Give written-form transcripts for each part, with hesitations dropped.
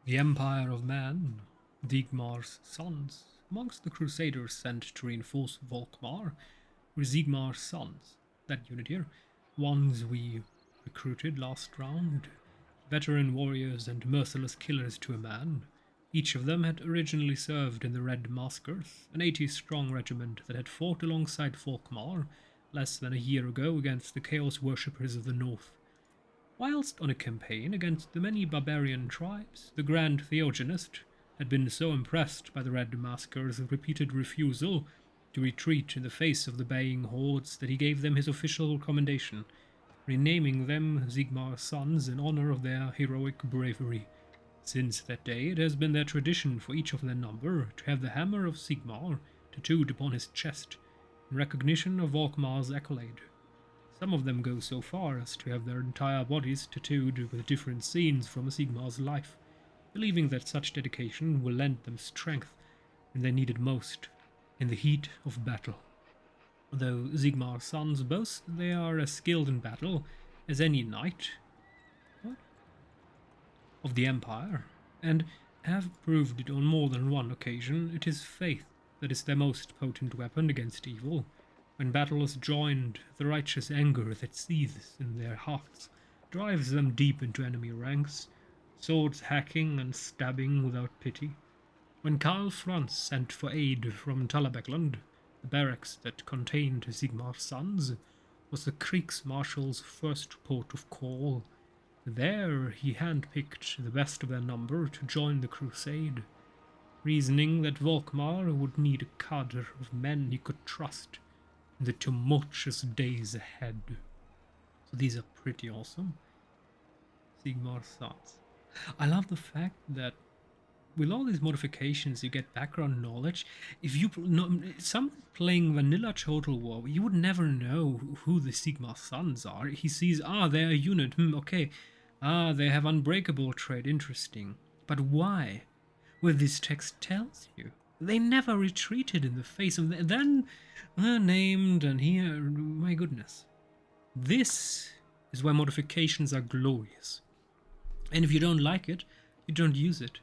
The Empire of Man, Sigmar's sons. Amongst the Crusaders sent to reinforce Volkmar were Sigmar's sons. That unit here. Ones we recruited last round. Veteran warriors and merciless killers to a man. Each of them had originally served in the Red Maskers, an 80-strong regiment that had fought alongside Volkmar less than a year ago against the Chaos Worshippers of the North. Whilst on a campaign against the many barbarian tribes, the Grand Theogenist had been so impressed by the Red Maskers' repeated refusal to retreat in the face of the baying hordes that he gave them his official commendation, renaming them Sigmar's sons in honor of their heroic bravery. Since that day, it has been their tradition for each of their number to have the hammer of Sigmar tattooed upon his chest, in recognition of Volkmar's accolade. Some of them go so far as to have their entire bodies tattooed with different scenes from a Sigmar's life, believing that such dedication will lend them strength when they need it most, in the heat of battle. Though Sigmar's sons boast they are as skilled in battle as any knight of the Empire, and have proved it on more than one occasion, it is faith that is their most potent weapon against evil. When battle is joined, the righteous anger that seethes in their hearts drives them deep into enemy ranks, swords hacking and stabbing without pity. When Karl Franz sent for aid from Talabekland, the barracks that contained Sigmar's sons was the Kriegsmarshal's first port of call. There he handpicked the best of their number to join the crusade, reasoning that Volkmar would need a cadre of men he could trust in the tumultuous days ahead. So these are pretty awesome. Sigmar's sons. I love the fact that with all these modifications you get background knowledge. If you someone playing vanilla Total War, you would never know who the Sigmar sons are. He sees, they're a unit, okay. They have unbreakable trait, interesting. But why? Well, this text tells you. They never retreated in the face of them. Then named and here, my goodness. This is why modifications are glorious. And if you don't like it, you don't use it.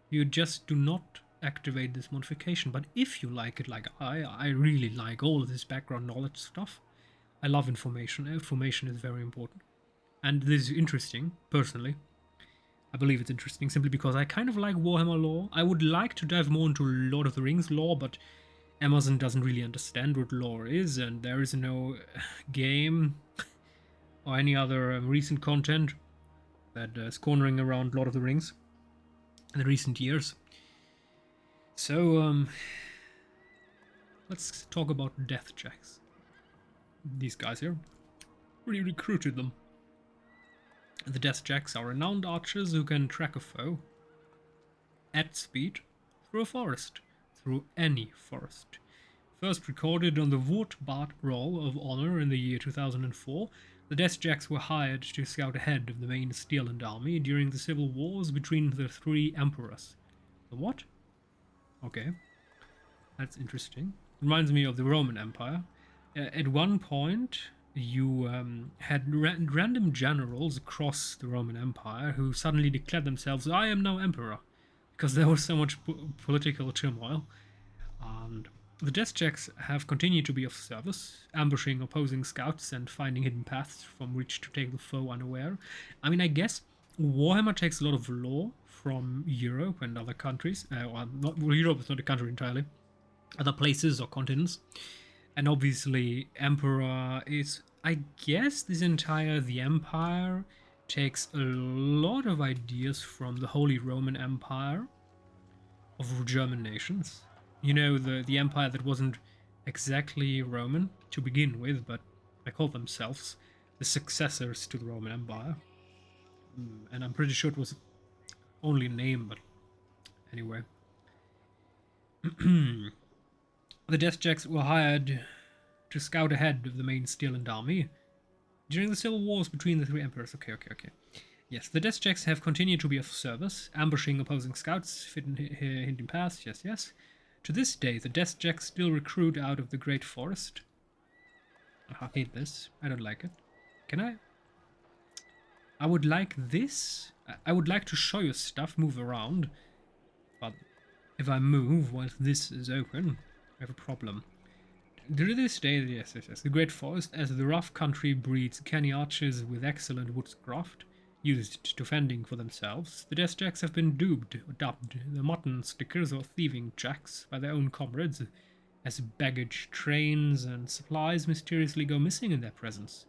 You just do not activate this modification. But if you like it like I really like all of this background knowledge stuff. I love information. Information is very important. And this is interesting, personally. I believe it's interesting simply because I kind of like Warhammer lore. I would like to dive more into Lord of the Rings lore, but Amazon doesn't really understand what lore is, and there is no game or any other recent content that is cornering around Lord of the Rings in the recent years. So, let's talk about death checks. These guys here. We recruited them. The Death Jacks are renowned archers who can track a foe at speed through a forest, through any forest. First recorded on the Wurtbart Roll of Honor in the year 2004, the Death Jacks were hired to scout ahead of the main Steerland army during the civil wars between the three emperors. The what? Okay, that's interesting. Reminds me of the Roman Empire. At one point, you had random generals across the Roman Empire who suddenly declared themselves, I am now emperor, because there was so much political turmoil. And the Death Jacks have continued to be of service, ambushing opposing scouts and finding hidden paths from which to take the foe unaware. I mean, I guess Warhammer takes a lot of lore from Europe and other countries. Europe is not a country entirely. Other places or continents. And obviously, Emperor is, I guess, the Empire takes a lot of ideas from the Holy Roman Empire of German nations. You know, the empire that wasn't exactly Roman to begin with, but they called themselves the successors to the Roman Empire. And I'm pretty sure it was only a name, but anyway. The Death Jacks were hired to scout ahead of the main Steerland army during the civil wars between the three emperors. Okay. Yes, the Death Jacks have continued to be of service, ambushing opposing scouts, hidden paths, yes. To this day, the Death Jacks still recruit out of the Great Forest. I hate this. I don't like it. Can I? I would like this. I would like to show you stuff, move around, but if I move while this is open, I have a problem. To this day, yes, the Great Forest, as the rough country breeds canny archers with excellent woodcraft, used to fending for themselves, the death jacks have been dubbed the mutton stickers or thieving jacks by their own comrades, as baggage trains and supplies mysteriously go missing in their presence.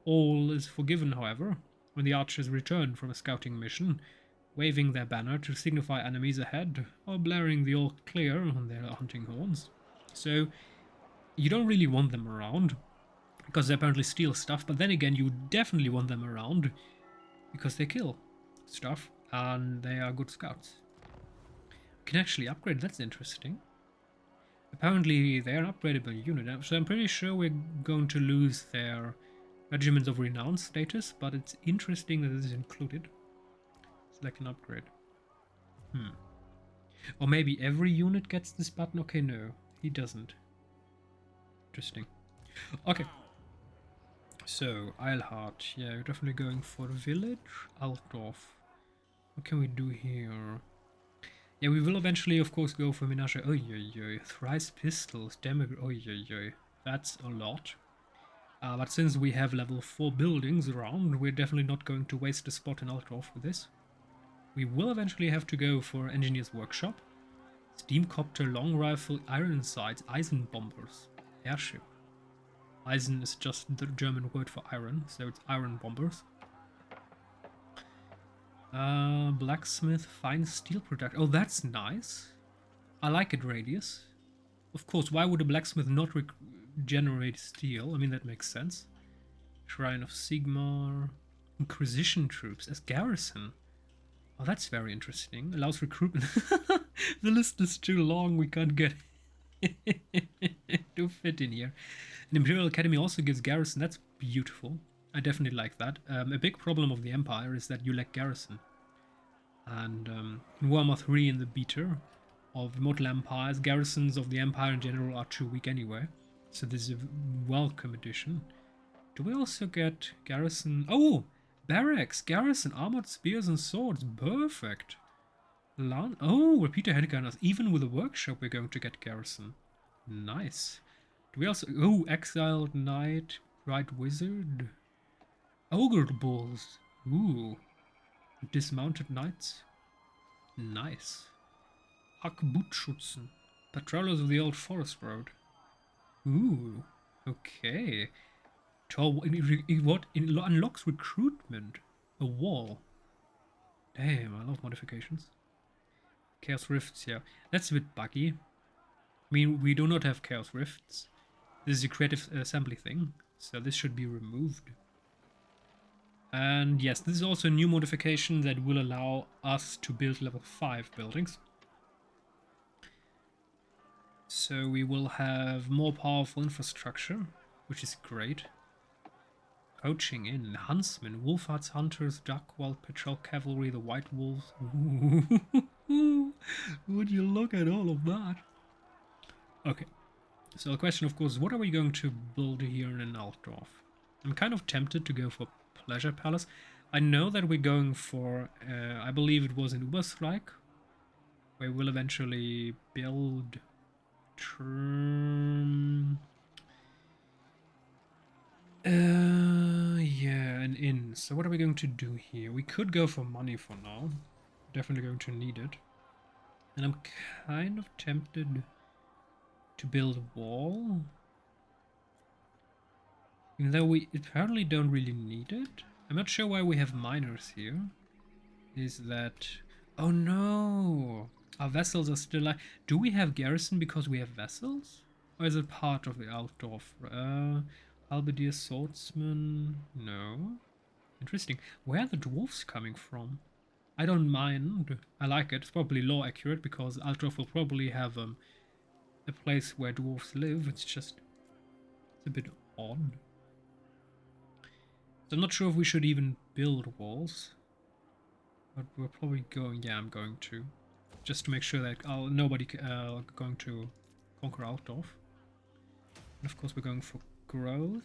All is forgiven, however, when the archers return from a scouting mission, waving their banner to signify enemies ahead, or blaring the all clear on their hunting horns. So, you don't really want them around, because they apparently steal stuff, but then again, you definitely want them around, because they kill stuff, and they are good scouts. You can actually upgrade, that's interesting. Apparently, they are an upgradable unit, so I'm pretty sure we're going to lose their Regiments of Renown status, but it's interesting that this is included. Select an upgrade. Or maybe every unit gets this button? Okay, no, he doesn't. Interesting. Okay. So, Eilhart. Yeah, we're definitely going for village. Altdorf. What can we do here? Yeah, we will eventually, of course, go for Menage. Oi, oi, oi. Thrice pistols. Demig. Oi, oi, oi. That's a lot. But since we have level 4 buildings around, we're definitely not going to waste a spot in Altdorf with this. We will eventually have to go for Engineer's Workshop. Steamcopter, Long Rifle, Iron Sights, Eisenbombers, Airship. Eisen is just the German word for iron, so it's iron bombers. Blacksmith, fine steel production. Oh, that's nice. I like it, Radius. Of course, why would a blacksmith not generate steel? I mean, that makes sense. Shrine of Sigmar. Inquisition troops as garrison. Oh, that's very interesting. Allows recruitment. The list is too long, we can't get to fit in here. An Imperial Academy also gives garrison. That's beautiful. I definitely like that. A big problem of the Empire is that you lack garrison. And in Warhammer 3 in the beta of Mortal Empires, garrisons of the Empire in general are too weak anyway. So this is a welcome addition. Do we also get garrison? Oh! Barracks, garrison, armored spears and swords. Perfect. Oh, repeater headgunners. Even with a workshop, we're going to get garrison. Nice. Do we also... Oh, exiled knight, bright wizard. Ogre bulls. Ooh. Dismounted knights. Nice. Hackbutschützen. Patrollers of the old forest road. Ooh. Okay. What unlocks recruitment? A wall. Damn, I love modifications. Chaos Rifts, yeah. That's a bit buggy. I mean, we do not have Chaos Rifts. This is a creative assembly thing, so this should be removed. And yes, this is also a new modification that will allow us to build level 5 buildings. So we will have more powerful infrastructure, which is great. Poaching in, Huntsmen, Wolfhart's Hunters, Duckwald, Patrol Cavalry, the White Wolves. Ooh. Would you look at all of that? Okay, so the question of course is, what are we going to build here in Altdorf? I'm kind of tempted to go for Pleasure Palace. I know that we're going for, I believe it was in Uberstreik, where we'll eventually build... yeah, an inn. So what are we going to do here? We could go for money for now. Definitely going to need it. And I'm kind of tempted to build a wall. Even though we apparently don't really need it. I'm not sure why we have miners here. Is that... Oh no! Our vessels are still like... Do we have garrison because we have vessels? Or is it part of the Altdorf? Halberdier swordsman... No. Interesting. Where are the dwarves coming from? I don't mind. I like it. It's probably lore accurate because Altdorf will probably have a place where dwarves live. It's just... It's a bit odd. So I'm not sure if we should even build walls. But we're probably going... Yeah, I'm going to. Just to make sure that nobody going to conquer Altdorf. And of course we're going for growth.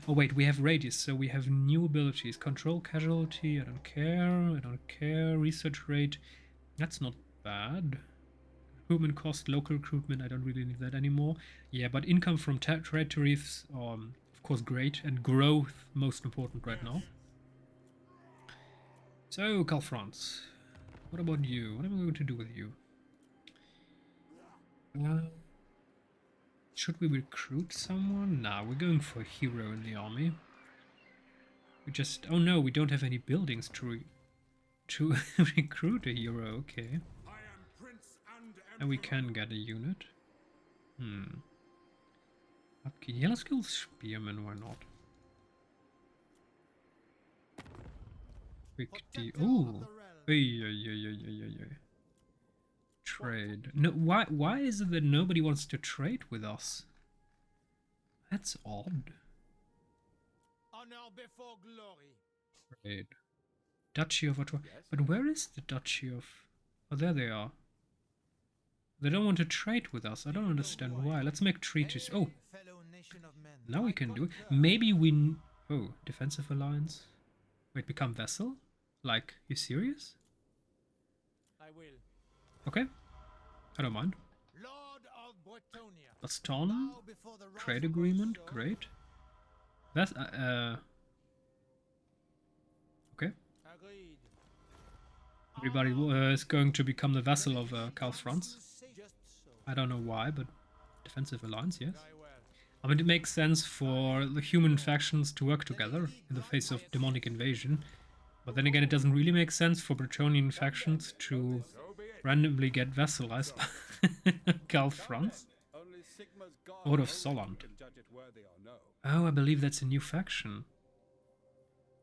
Oh wait, we have radius, so we have new abilities. Control casualty, I don't care. I don't care. Research rate, that's not bad. Recruitment cost, local recruitment, I don't really need that anymore. Yeah, but income from trade tariffs, of course, great. And growth, most important right now. So, Carl France, what about you? What am I going to do with you? Should we recruit someone? Nah, we're going for a hero in the army. We just... Oh no, we don't have any buildings to recruit a hero, okay. And we can get a unit. Okay, yeah, let's kill Spearman, why not? Quick D. Oh! Trade. No, why is it that nobody wants to trade with us? That's odd. Honor before glory. Trade. Duchy of Artois. But where is the Duchy of... Oh, there they are. They don't want to trade with us. I don't understand why. Let's make treaties. Oh! Now we can do it. Maybe we... Oh, defensive alliance. Wait, become vassal? Like, you serious? I will. Okay. I don't mind. Lord of Bretonia. Baston. Trade agreement. Great. That's... Okay. Agreed. Everybody is going to become the vassal of Karl Franz. I don't know why, but defensive alliance, yes. I mean, it makes sense for the human factions to work together in the face of demonic invasion. But then again, it doesn't really make sense for Bretonian factions to randomly get vassalized by Karl Franz. Out of Solland. Oh, I believe that's a new faction.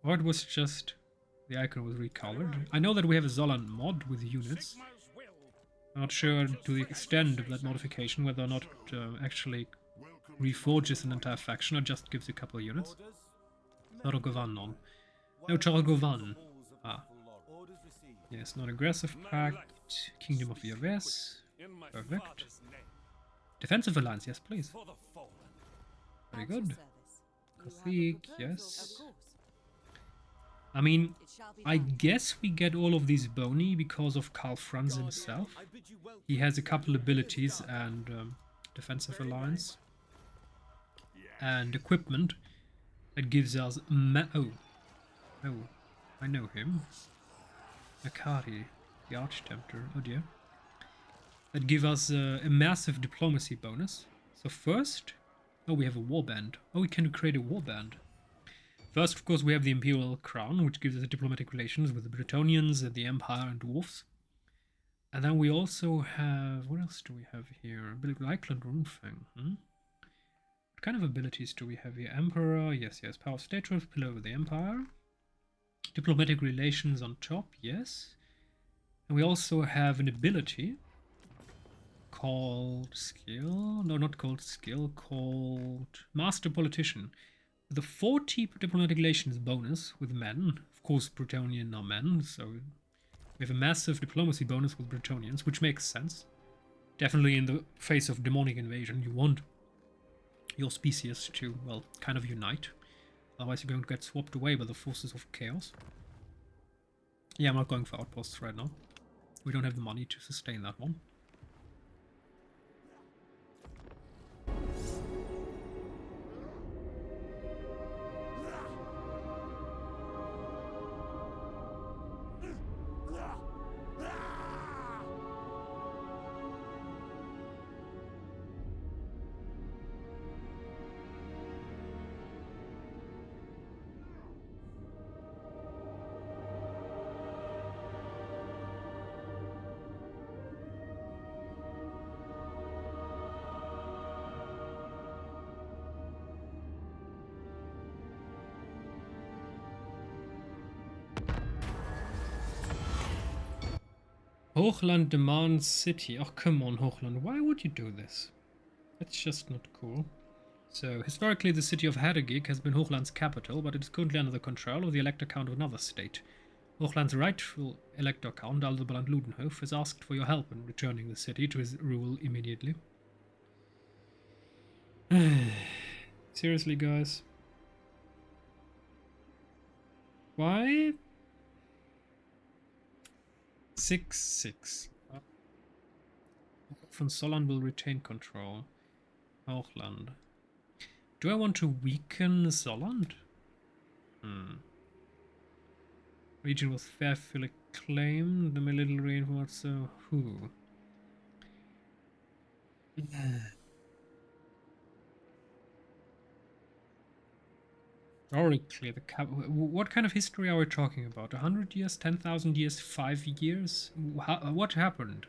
Or it was just... the icon was recolored. I know that we have a Zoland mod with units. I'm not sure to the extent of that modification, whether or not it actually reforges an entire faction or just gives you a couple of units. Chargovan on. No, Chargovan. Ah. Yes, non-aggressive pact. Kingdom of Yves. Perfect. Defensive alliance, yes, please. Very good. Catholic, yes. I mean, I guess we get all of these boni because of Karl Franz himself. He has a couple abilities and defensive alliance. And equipment that gives us... oh, I know him. Akari, the Archtempter, oh dear. That give us a massive diplomacy bonus. So first... oh, we have a warband. Oh, we can create a warband. First, of course, we have the Imperial Crown, which gives us diplomatic relations with the Bretonians and the Empire and Dwarfs. And then we also have... what else do we have here? Reikland Roofing. What kind of abilities do we have here? Emperor, yes, Power of State Troops, Pillar over the Empire. Diplomatic relations on top, yes. And we also have an ability called Skill. No, not called Skill, called Master Politician. The 40 diplomatic relations bonus with men. Of course, Bretonian are men, so we have a massive diplomacy bonus with Bretonians, which makes sense. Definitely in the face of demonic invasion, you want your species to, well, kind of unite. Otherwise you're going to get swapped away by the forces of chaos. Yeah, I'm not going for outposts right now. We don't have the money to sustain that one. Hochland demands city. Oh, come on, Hochland. Why would you do this? That's just not cool. So, historically, the city of Herregik has been Hochland's capital, but it is currently under the control of the elector count of another state. Hochland's rightful elector count, Aldebrand Ludenhof, has asked for your help in returning the city to his rule immediately. Seriously, guys? Why? 6-6. Von Solan will retain control. Hochland. Do I want to weaken Soland? Region was fairly claimed. The little reinforced. So who? Historically, the what kind of history are we talking about? 100 years, 10,000 years, 5 years? What happened?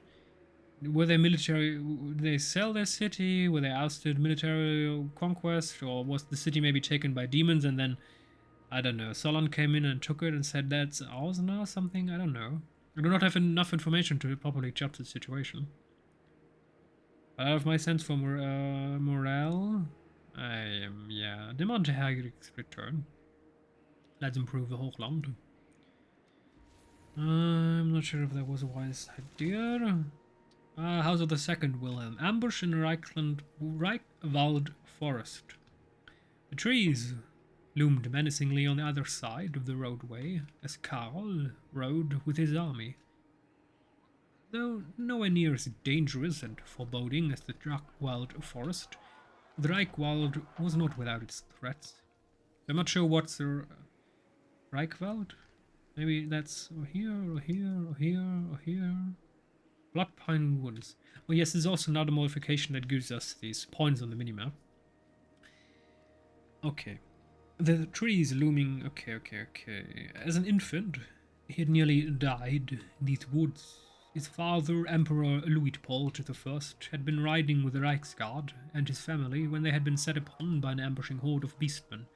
Were they military? Did they sell their city? Were they ousted military conquest? Or was the city maybe taken by demons and then, I don't know, Solon came in and took it and said that's ours now? Something? I don't know. I do not have enough information to properly judge the situation. But out of my sense for morale, yeah, demand Hagrid's return. Let's improve the Hochland. I'm not sure if that was a wise idea. House of the Second Wilhelm. Ambush in Reikwald Forest. The trees loomed menacingly on the other side of the roadway as Karl rode with his army. Though nowhere near as dangerous and foreboding as the Reikwald Forest, the Reikwald was not without its threats. I'm not sure what's the Reikwald? Maybe that's here, or here, or here, or here. Blood Pine Woods. Oh yes, there's also another modification that gives us these points on the minimap. Okay. The trees looming... Okay. As an infant, he had nearly died in these woods. His father, Emperor Luitpold I, had been riding with the Reichsguard and his family when they had been set upon by an ambushing horde of beastmen.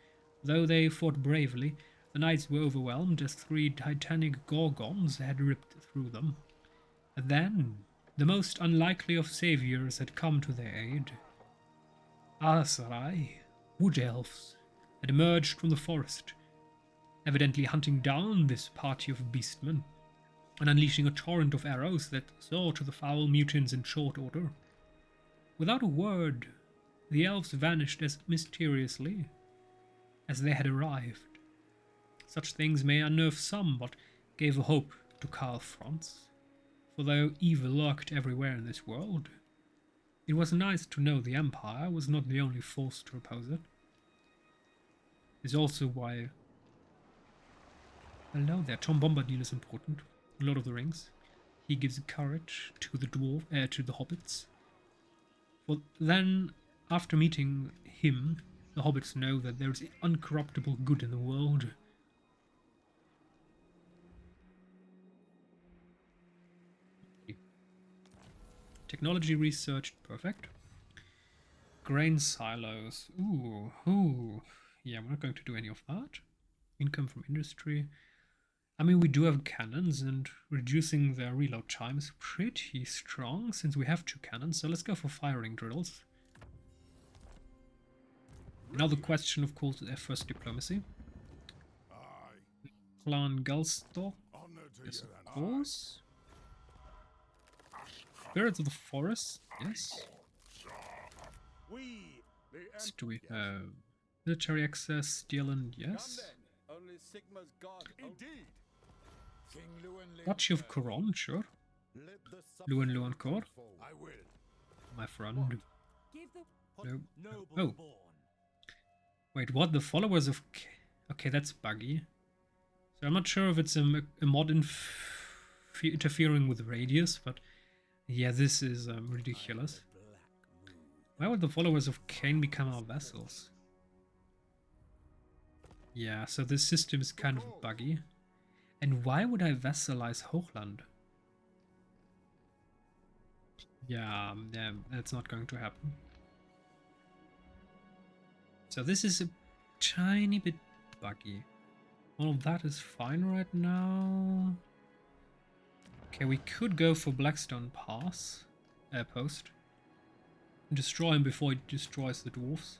Though they fought bravely, the knights were overwhelmed as 3 titanic gorgons had ripped through them. And then, the most unlikely of saviors had come to their aid. Asarai, wood elves, had emerged from the forest, evidently hunting down this party of beastmen, and unleashing a torrent of arrows that saw to the foul mutants in short order. Without a word, the elves vanished as mysteriously as they had arrived. Such things may unnerve some, but gave hope to Karl Franz. For though evil lurked everywhere in this world, it was nice to know the Empire was not the only force to oppose it. Is also why... Hello there, Tom Bombadil is important. Lord of the Rings. He gives courage to the to the hobbits. For then, after meeting him, the hobbits know that there is uncorruptible good in the world. Technology researched, perfect. Grain silos. Ooh. Yeah, we're not going to do any of that. Income from industry. I mean, we do have cannons, and reducing their reload time is pretty strong since we have 2 cannons, so let's go for firing drills. Now the question, of course, is first diplomacy. Clan Galstor. Yes, of course. Spirits of the Forest, yes. What do we have? Military access, Deerland, yes. Only Sigmars God. Indeed. King Duchy of Coron, sure. Luan Kor. I will. My friend. No. Oh. Wait, what? The followers of... Okay, that's buggy. So I'm not sure if it's a mod interfering with radius, but... Yeah, this is ridiculous. Why would the followers of Cain become our vassals? Yeah, so this system is kind of buggy. And why would I vassalize Hochland? Yeah, that's not going to happen. So this is a tiny bit buggy. All of that is fine right now. Okay, we could go for Blackstone Pass, Post, and destroy him before he destroys the dwarves.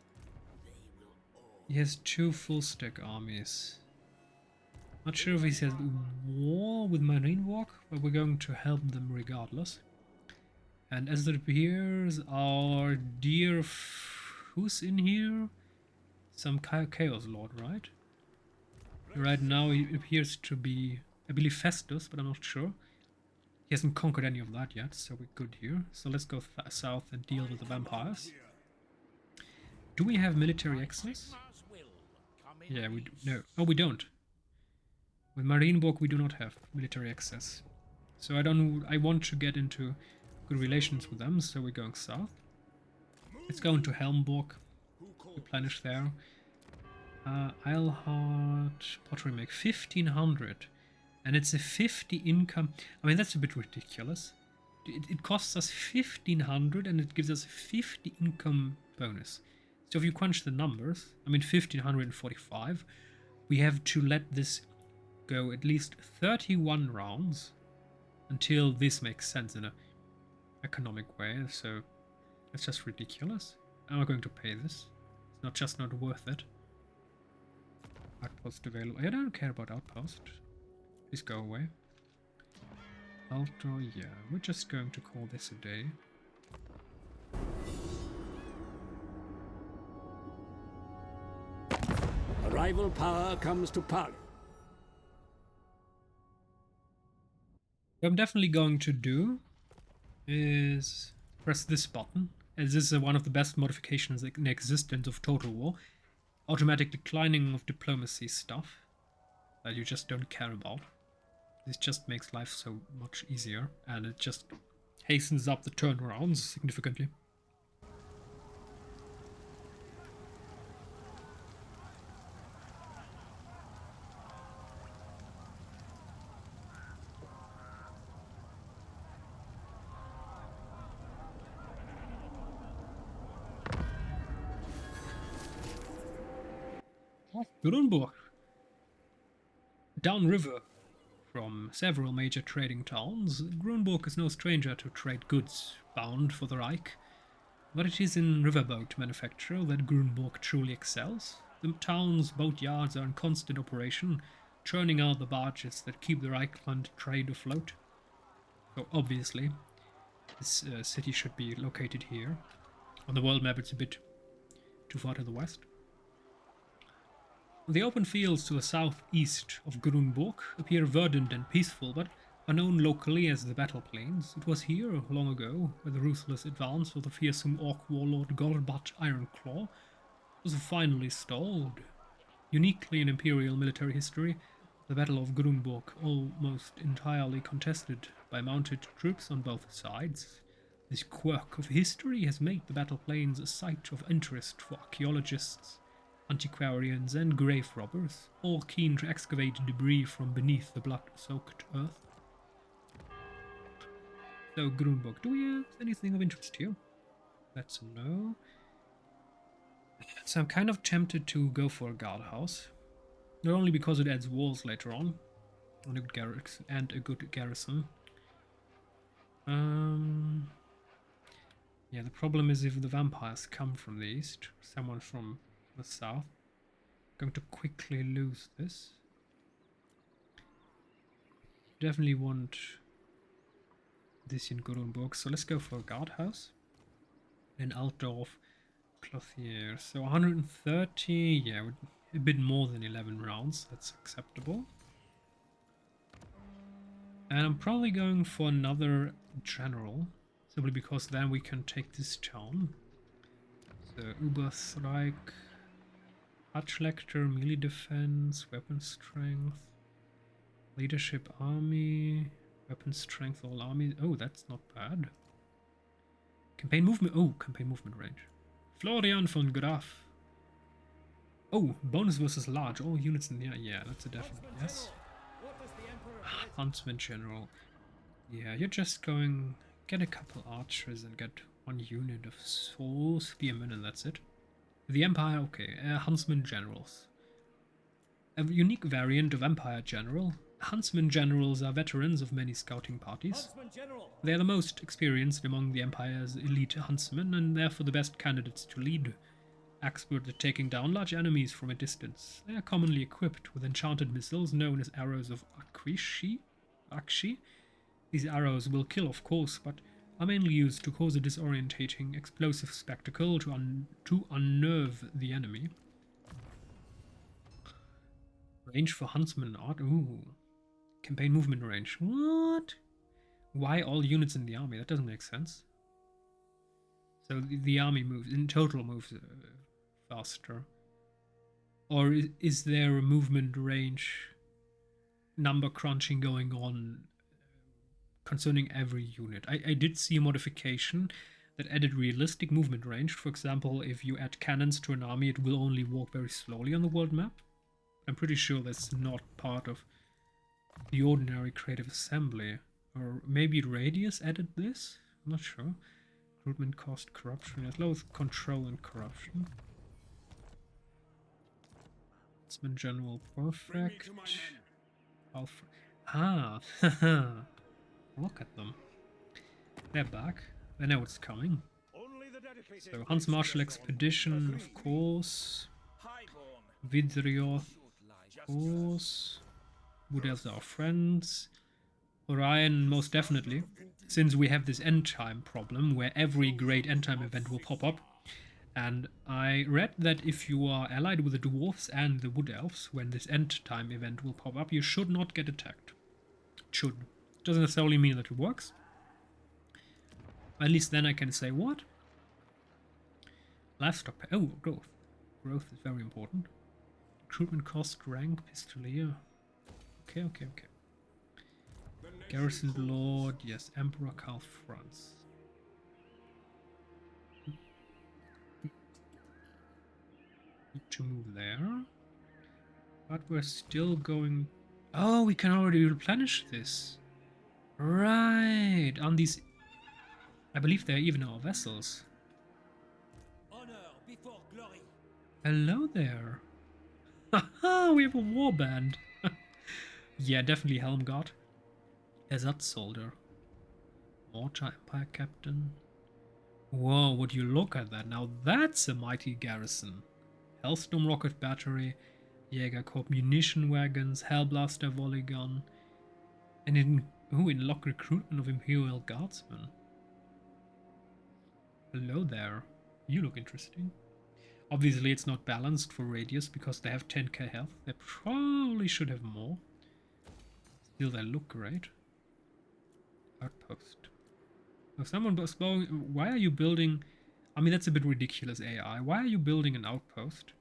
He has 2 full stack armies. Not sure if he says war with Marine Walk, but we're going to help them regardless. And as it appears, our dear... Who's in here? Some Chaos Lord, right? Right now he appears to be, I believe, Festus, but I'm not sure. He hasn't conquered any of that yet, so we're good here. So let's go south and deal with the vampires. Do we have military access? Yeah, we do. No. Oh, we don't. With Marienburg we do not have military access. So I want to get into good relations with them, so we're going south. Let's go into Helmborg, replenish there. Eilhart, pottery make 1500. And it's a 50 income. I mean, that's a bit ridiculous. It costs us 1500 and it gives us a 50 income bonus. So if you crunch the numbers, I mean 1545, we have to let this go at least 31 rounds until this makes sense in an economic way. So it's just ridiculous. Am I going to pay this? It's just not worth it. Outpost available. I don't care about outpost. Please go away. Alto, yeah, we're just going to call this a day. A rival power comes to power. What I'm definitely going to do is press this button, as this is one of the best modifications in existence of Total War. Automatic declining of diplomacy stuff that you just don't care about. This just makes life so much easier, and it just hastens up the turnarounds significantly. Grunburg. Downriver from several major trading towns, Grunburg is no stranger to trade goods bound for the Reich, but it is in riverboat manufacture that Grunburg truly excels. The town's boat yards are in constant operation, churning out the barges that keep the Reikland trade afloat. So obviously, this city should be located here. On the world map it's a bit too far to the west. The open fields to the southeast of Grunburg appear verdant and peaceful, but are known locally as the Battle Plains. It was here, long ago, where the ruthless advance of the fearsome orc warlord Gorbat Ironclaw was finally stalled. Uniquely in imperial military history, the Battle of Grunburg, almost entirely contested by mounted troops on both sides. This quirk of history has made the Battle Plains a site of interest for archaeologists, antiquarians and grave robbers, all keen to excavate debris from beneath the blood-soaked earth. So, Grunburg, do we have anything of interest here? That's a no. So I'm kind of tempted to go for a guardhouse. Not only because it adds walls later on, and a good garrison. Yeah, the problem is if the vampires come from the east, someone from the south. I'm going to quickly lose this. Definitely want this in Grunburg, so let's go for a guardhouse. And Altdorf, Clothier. So 130, yeah, a bit more than 11 rounds, that's acceptable. And I'm probably going for another general, simply because then we can take this town. So Uberstreik, Archlector, melee defense, weapon strength, leadership army, weapon strength, all armies. Oh, that's not bad. Campaign movement. Oh, campaign movement range. Florian von Graf. Oh, bonus versus large. All units in there. Yeah, that's a definite yes. Huntsman General. Yeah, you're just going. Get a couple archers and get one unit of soul spearmen, and that's it. The Empire, okay, Huntsman Generals. A unique variant of Empire General, Huntsman Generals are veterans of many scouting parties. They are the most experienced among the Empire's elite huntsmen, and therefore the best candidates to lead. Expert at taking down large enemies from a distance, they are commonly equipped with enchanted missiles known as arrows of Akshi. These arrows will kill, of course, but are mainly used to cause a disorientating, explosive spectacle to unnerve the enemy. Range for Huntsman art. Ooh. Campaign movement range. What? Why all units in the army? That doesn't make sense. So the army moves, in total moves faster. Or is there a movement range number crunching going on concerning every unit? I did see a modification that added realistic movement range. For example, if you add cannons to an army, it will only walk very slowly on the world map. I'm pretty sure that's not part of the ordinary creative assembly. Or maybe Radius added this? I'm not sure. Recruitment cost, corruption, as low as control and corruption. Huntsman General perfect. Ah, look at them. They're back. I know what's coming. So Hans Marshal Expedition, of course. Vidrioth, of course. Wood Elves are our friends. Orion, most definitely. Since we have this end time problem where every great end time event will pop up. And I read that if you are allied with the dwarves and the wood elves, when this end time event will pop up, you should not get attacked. Should. Doesn't necessarily mean that it works. At least then I can say, what? Livestock. Oh, growth. Growth is very important. Recruitment cost, rank, pistolier. Okay. Garrison Lord, yes. Emperor Karl Franz. Need to move there. But we're still going... Oh, we can already replenish this. Right. On these... I believe they're even our vessels. Honor before glory. Hello there. Haha, we have a warband. Yeah, definitely Helmgard. Ersatzsoldier. Mortar Empire Captain. Whoa, would you look at that? Now that's a mighty garrison. Hellstorm Rocket Battery, Jägerkorps Munition Wagons, Hellblaster Volley Gun, and in lock recruitment of Imperial Guardsmen. Hello there. You look interesting. Obviously it's not balanced for Radius because they have 10k health. They probably should have more. Still they look great. Outpost. If someone was going, why are you building... I mean, that's a bit ridiculous AI. Why are you building an outpost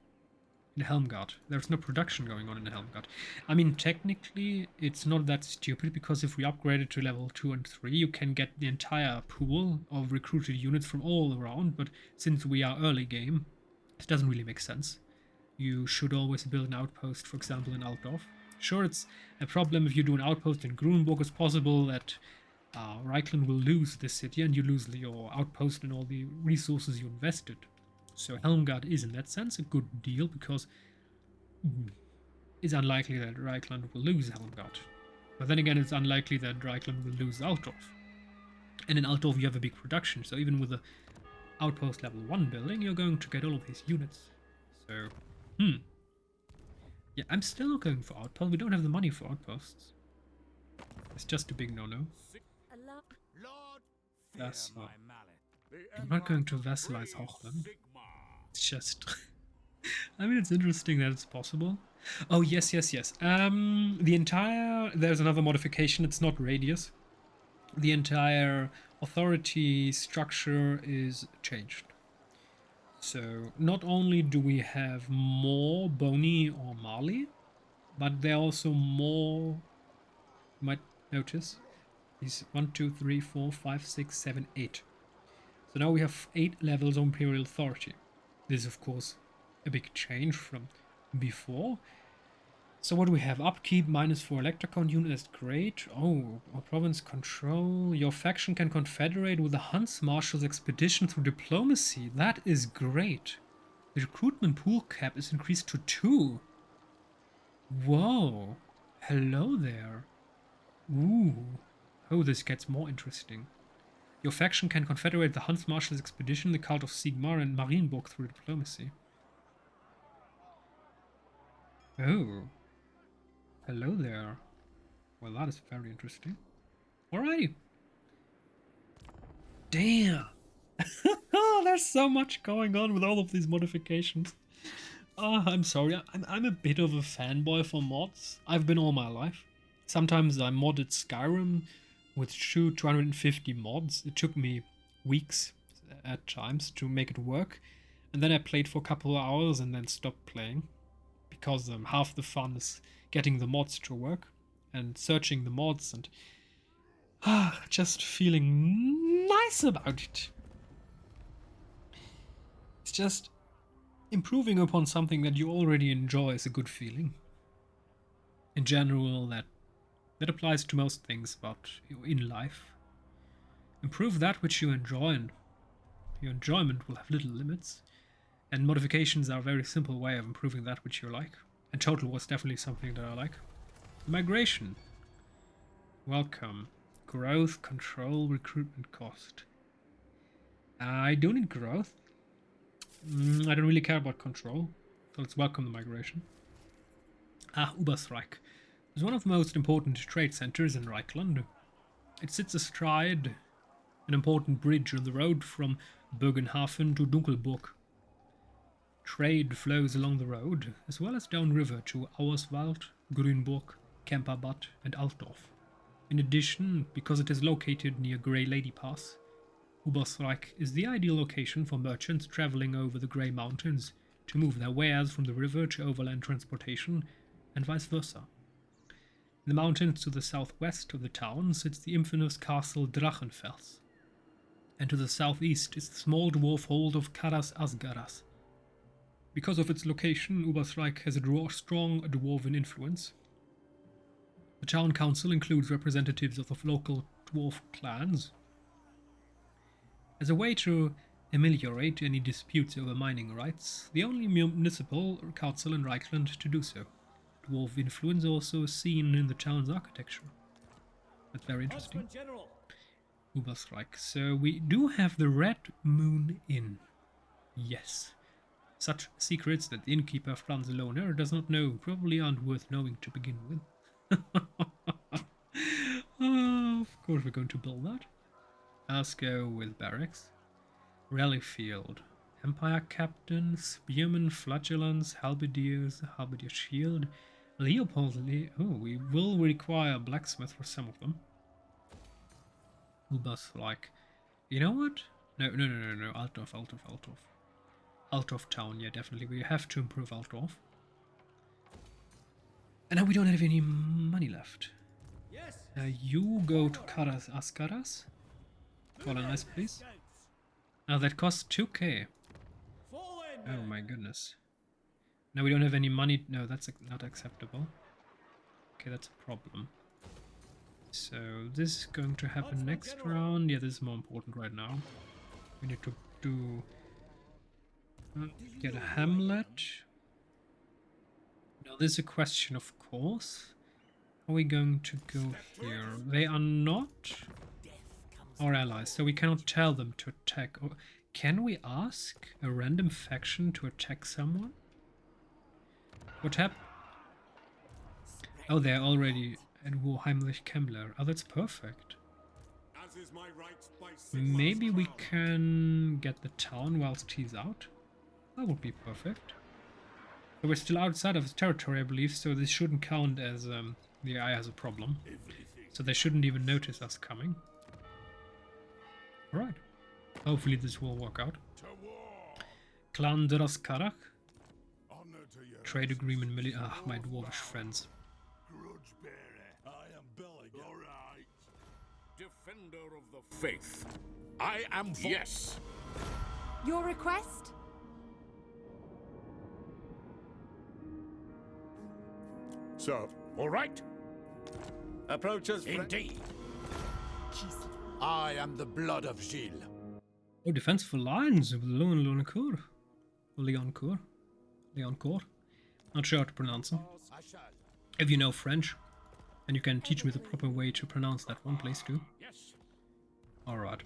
in Helmgard? There's no production going on in Helmgard. I mean, technically, it's not that stupid, because if we upgrade it to level 2 and 3, you can get the entire pool of recruited units from all around, but since we are early game, it doesn't really make sense. You should always build an outpost, for example, in Altdorf. Sure, it's a problem if you do an outpost in Grunburg. It's possible that Reikland will lose this city and you lose your outpost and all the resources you invested. So Helmgard is in that sense a good deal, because it's unlikely that Reikland will lose Helmgard. But then again, it's unlikely that Reikland will lose Altdorf. And in Altdorf you have a big production, so even with the outpost level 1 building, you're going to get all of these units. So, yeah, I'm still not going for outposts. We don't have the money for outposts. It's just a big no-no. That's not. I'm not going to vassalize Hochland. It's just... I mean, it's interesting that it's possible. Oh, yes. The entire... There's another modification. It's not Radius. The entire authority structure is changed. So, not only do we have more Boni or Mali, but there are also more... You might notice... These 1, 2, 3, 4, 5, 6, 7, 8. So now we have 8 levels of Imperial Authority. This is, of course, a big change from before. So what do we have? Upkeep, -4 Electrocount unit, that's great. Oh, our province control. Your faction can confederate with the Hans Marshal's expedition through diplomacy. That is great. The recruitment pool cap is increased to 2. Whoa. Hello there. Ooh. Oh, this gets more interesting. Your faction can confederate the Hans Marshal's expedition, the cult of Sigmar, and Marienburg through diplomacy. Oh. Hello there. Well, that is very interesting. Alrighty. Damn. There's so much going on with all of these modifications. I'm sorry, I'm a bit of a fanboy for mods. I've been all my life. Sometimes I modded Skyrim with 250 mods. It took me weeks at times to make it work. And then I played for a couple of hours and then stopped playing. Because half the fun is getting the mods to work and searching the mods and just feeling nice about it. It's just improving upon something that you already enjoy is a good feeling. In general, that applies to most things about in life. Improve that which you enjoy, and your enjoyment will have little limits. And modifications are a very simple way of improving that which you like. And Total was definitely something that I like. Migration. Welcome. Growth, control, recruitment cost. I do need growth. I don't really care about control. So let's welcome the migration. Uberstreik is one of the most important trade centers in Reikland. It sits astride an important bridge on the road from Bergenhafen to Dunkelburg. Trade flows along the road, as well as downriver to Auerswald, Grünburg, Kemperbad and Altdorf. In addition, because it is located near Grey Lady Pass, Uberstreik is the ideal location for merchants traveling over the Grey Mountains to move their wares from the river to overland transportation, and vice versa. In the mountains to the southwest of the town sits the infamous castle Drachenfels, and to the southeast is the small dwarf hold of Karas Asgaras. Because of its location, Uberstreik has a strong dwarven influence. The town council includes representatives of the local dwarf clans. As a way to ameliorate any disputes over mining rights, the only municipal council in Reikland to do so. Dwarf influence also seen in the town's architecture. That's very interesting. Uberstreik. So we do have the Red Moon Inn. Yes. Such secrets that the innkeeper Franz Lohner does not know probably aren't worth knowing to begin with. Of course we're going to build that. Let's go with barracks. Rally field. Empire captain, spearmen, flagellants, halberdiers, halberdier shield, Leopold. We will require a blacksmith for some of them. Uberstreik. You know what? No. Altdorf. Altdorf town, yeah, definitely. We have to improve Altdorf. And now we don't have any money left. Yes. You go to Karas Askaras. Colonize, please. Now that costs 2k. Oh my goodness. Now we don't have any money. No, that's not acceptable. Okay, that's a problem. So this is going to happen next round. Yeah, this is more important right now. We need to do... get a hamlet. Now this is a question, of course. How are we going to go here? They are not our allies, so we cannot tell them to attack. Or can we ask a random faction to attack someone? What happened? Oh, they're already at war. Heimlich Kemmler. Oh, that's perfect. Maybe we can get the town whilst he's out. That would be perfect. But we're still outside of his territory, I believe, so this shouldn't count as the AI has a problem. So they shouldn't even notice us coming. Alright. Hopefully this will work out. Clan Draskarak. Trade agreement, my dwarvish friends. Defender of the faith. I am yes. Your request? So, all right. Approaches. Indeed. I am the blood of Gilles. Oh, defensive lines with Leoncourt. Not sure how to pronounce them. If you know French, and you can teach me the proper way to pronounce that one, please do. Yes. Alright.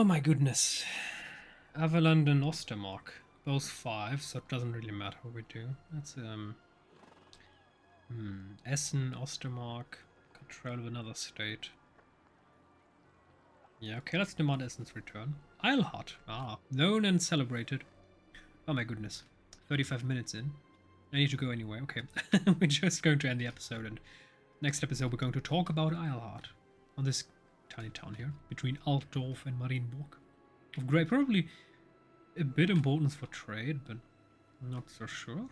Oh my goodness. Aveland and Ostermark. Both 5, so it doesn't really matter what we do. That's Essen, Ostermark, control of another state. Yeah, okay, let's demand Essen's return. Eilhart. Ah, known and celebrated. Oh my goodness. 35 minutes in. I need to go anyway. Okay. We're just going to end the episode, and next episode we're going to talk about Eilhart. On this tiny town here, between Altdorf and Marienburg. Of great, probably a bit importance for trade, but I'm not so sure.